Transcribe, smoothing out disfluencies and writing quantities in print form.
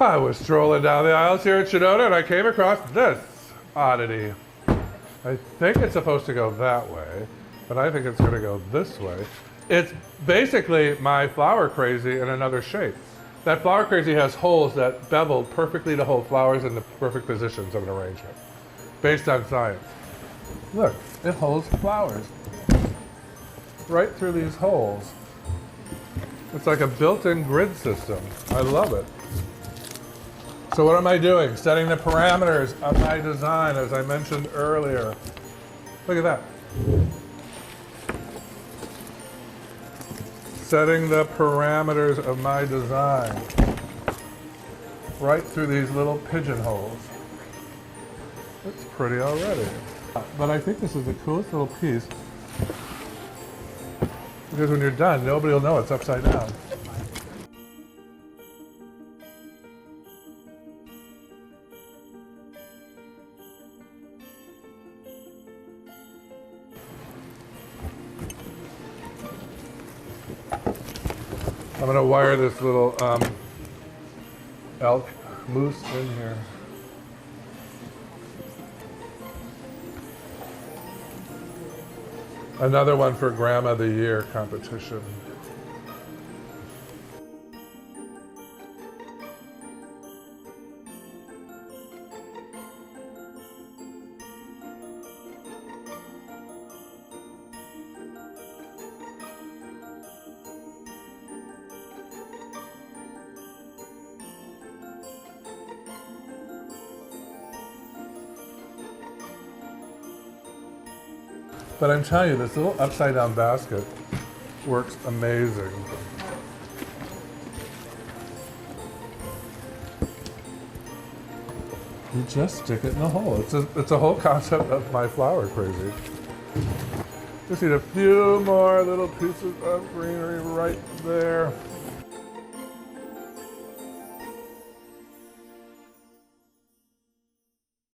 I was strolling down the aisles here at Shinoda and I came across this oddity. I think it's supposed to go that way, but I think it's going to go this way. It's basically my flower crazy in another shape. That flower crazy has holes that bevel perfectly to hold flowers in the perfect positions of an arrangement, based on science. Look, it holds flowers right through these holes. It's like a built-in grid system. I love it. So what am I doing? Setting the parameters of my design, as I mentioned earlier. Look at that. Setting the parameters of my design right through these little pigeonholes. It's pretty already. But I think this is the coolest little piece, because when you're done, nobody will know it's upside down. I'm going to wire this little elk moose in here. Another one for Grandma of the Year competition. But I'm telling you, this little upside down basket works amazing. You just stick it in the hole. It's a whole concept of my flower crazy. Just need a few more little pieces of greenery right there.